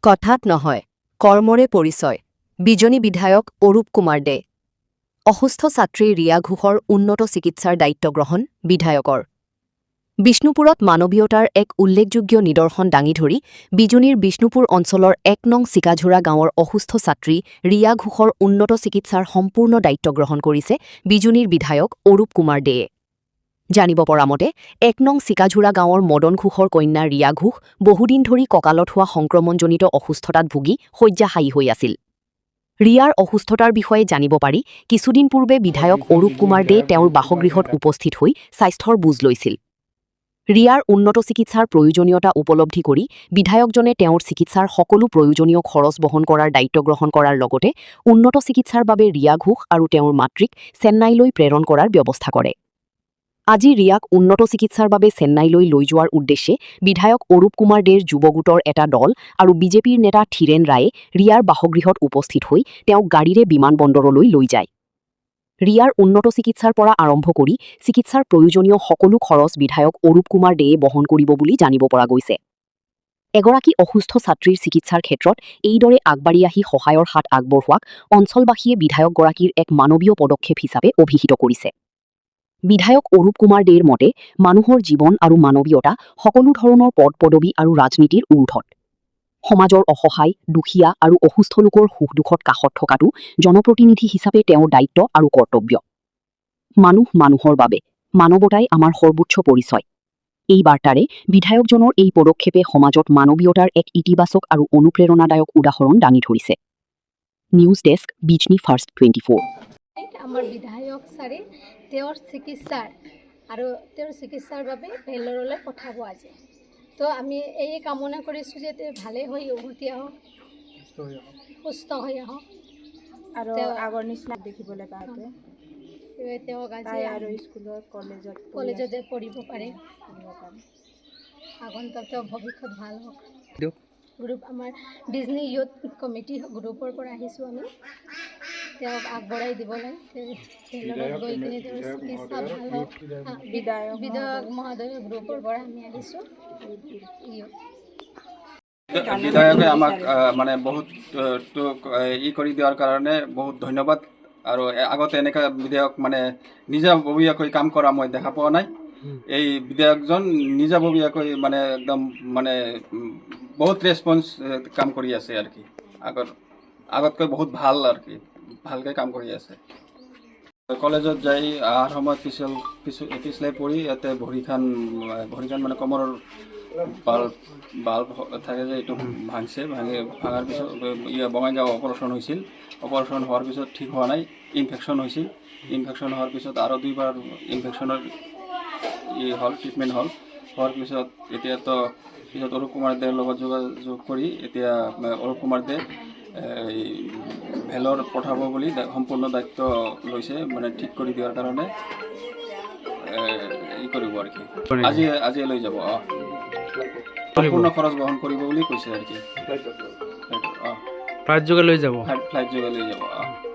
কথাত নহয় কৰ্মৰে পৰিচয় বিজনী বিধায়ক অৰূপ কুমাৰ দে অসুস্থ ছাত্ৰী ৰিয়া ঘোষৰ উন্নত চিকিৎসাৰ দায়িত্ব গ্ৰহণ বিধায়কৰ বিষ্ণুপুৰত মানৱীয়তাৰ এক উল্লেখযোগ্য নিদৰ্শন দাঙি ধৰি বিজনীৰ বিষ্ণুপুৰ অঞ্চলৰ ১ নং চিকাঝোৰা গাঁৱৰ অসুস্থ ছাত্ৰী ৰিয়া ঘোষৰ উন্নত চিকিৎসাৰ সম্পূৰ্ণ দায়িত্ব গ্ৰহণ কৰিছে বিজনীৰ বিধায়ক অৰূপ কুমাৰ দেয়ে জানিব পৰা মতে ১ নং চিকাঝোৰা গাঁৱৰ মদন ঘোষৰ কন্যা ৰিয়া ঘোষ বহুদিন ধৰি কঁকালত হোৱা সংক্ৰমণজনিত অসুস্থতাত ভুগি শয্যাশায়ী হৈ আছিল ৰিয়াৰ অসুস্থতাৰ বিষয়ে জানিব পাৰি কিছুদিন পূৰ্বে বিধায়ক অৰূপ কুমাৰ দে তেওঁৰ বাসগৃহত উপস্থিত হৈ স্বাস্থ্যৰ বুজ লৈছিল ৰিয়াৰ উন্নত চিকিৎসাৰ প্ৰয়োজনীয়তা উপলব্ধি কৰি বিধায়কজনে তেওঁৰ চিকিৎসাৰ সকলো প্ৰয়োজনীয় খৰচ বহন কৰাৰ দায়িত্ব গ্ৰহণ কৰাৰ লগতে উন্নত চিকিৎসাৰ বাবে ৰিয়া ঘোষ আৰু তেওঁৰ মাতৃক চেন্নাইলৈ প্ৰেৰণ কৰাৰ ব্যৱস্থা কৰে আজি ৰিয়াক উন্নত চিকিৎসাৰ বাবে চেন্নাইলৈ লৈ যোৱাৰ উদ্দেশ্যে বিধায়ক অৰূপ কুমাৰ দেৰ যুৱগোটৰ এটা দল আৰু বিজেপিৰ নেতা ধীৰেন ৰায়ে ৰিয়াৰ বাসগৃহত উপস্থিত হৈ তেওঁক গাড়ীৰে বিমানবন্দৰলৈ লৈ যায় ৰিয়াৰ উন্নত চিকিৎসাৰ পৰা আৰম্ভ কৰি চিকিৎসাৰ প্ৰয়োজনীয় সকলো খৰচ বিধায়ক অৰূপ কুমাৰ দেয়ে বহন কৰিব বুলি জানিব পৰা গৈছে এগৰাকী অসুস্থ ছাত্ৰীৰ চিকিৎসাৰ ক্ষেত্ৰত এইদৰে আগবাঢ়ি আহি সহায়ৰ হাত আগবঢ়োৱাক অঞ্চলবাসীয়ে বিধায়কগৰাকীৰ এক মানৱীয় পদক্ষেপ হিচাপে অভিহিত কৰিছে বিধায়ক অৰূপ কুমাৰ দেৰ মতে মানুহৰ জীৱন আৰু মানৱীয়তা সকলো ধৰণৰ পদ পদবী আৰু ৰাজনীতিৰ ঊৰ্ধত সমাজৰ অসহায় দুখীয়া আৰু অসুস্থ লোকৰ সুখ দুখত কাষত থকাটো জনপ্ৰতিনিধি হিচাপে তেওঁৰ দায়িত্ব আৰু কৰ্তব্য মানুহ মানুহৰ বাবে মানৱতাই আমাৰ সৰ্বোচ্চ পৰিচয় এই বাৰ্তাৰে বিধায়কজনৰ এই পদক্ষেপে সমাজত মানৱীয়তাৰ এক ইতিবাচক আৰু অনুপ্ৰেৰণাদায়ক উদাহৰণ দাঙি ধৰিছে নিউজ ডেস্ক বিজনী ফাৰ্ষ্ট 24 আমাৰ বিধায়ক ছাৰে তেওঁৰ চিকিৎসাৰ বাবে ভেলোৰলৈ পঠাব আজি তো আমি এই কামনা কৰিছোঁ যে তেওঁ ভালেই হৈ উভতি আহক সুস্থ হৈ আহক আৰু আগৰ নিচিনা দেখিবলৈ পাওঁতে তেওঁক আজি আৰু স্কুলত কলেজতে পঢ়িব পাৰে আগন্তুক তেওঁ ভৱিষ্যত ভাল হওক গ্ৰুপ আমাৰ বিজনী ইউথ কমিটি গ্ৰুপৰ পৰা আহিছোঁ আমি তেওঁক আগবঢ়াই দিবলৈ ভেলোৰত গৈ কিনে তেওঁৰ চিকিৎসা ভাল হওক বিধায়ক মহোদয় গ্ৰুপৰ পৰা আমি আহিছোঁ বিধায়কে আমাক মানে বহুত কৰি দিয়াৰ কাৰণে বহুত ধন্যবাদ আৰু আগতে এনেকুৱা বিধায়ক মানে নিজাববীয়াকৈ কাম কৰা মই দেখা পোৱা নাই এই বিধায়কজন নিজাববীয়াকৈ মানে একদম মানে বহুত ৰেছপন্স কাম কৰি আছে আৰু কি আগতকৈ বহুত ভাল আৰু কি ভালকৈ কাম কৰি আছে কলেজত যাই অহাৰ সময়ত পিছলাই পৰি ইয়াতে ভৰিখন মানে কমৰৰ বাল্ব থাকে যে এইটো ভাঙাৰ পিছত বঙাইগাঁও অপাৰেশ্যন হৈছিল অপাৰেশ্যন হোৱাৰ পিছত ঠিক হোৱা নাই ইনফেকশ্যন হৈছিল ইনফেকশ্যন হোৱাৰ পিছত আৰু 2বাৰ ইনফেকশ্যনৰ হ'ল ট্ৰিটমেণ্ট হ'ল হোৱাৰ পিছত এতিয়াতো পিছত অৰূপ কুমাৰ দেৰ লগত যোগাযোগ কৰি এতিয়া অৰূপ কুমাৰ দে ভেলোৰ পঠাব বুলি সম্পূৰ্ণ দায়িত্ব লৈছে মানে ঠিক কৰি দিয়াৰ কাৰণে কৰিব আৰু কি আজি লৈ যাব সম্পূৰ্ণ খৰচ বহন কৰিব বুলি কৈছে আৰু কি ফ্লাইট যোগে লৈ যাব ফ্লাইট যোগে লৈ যাব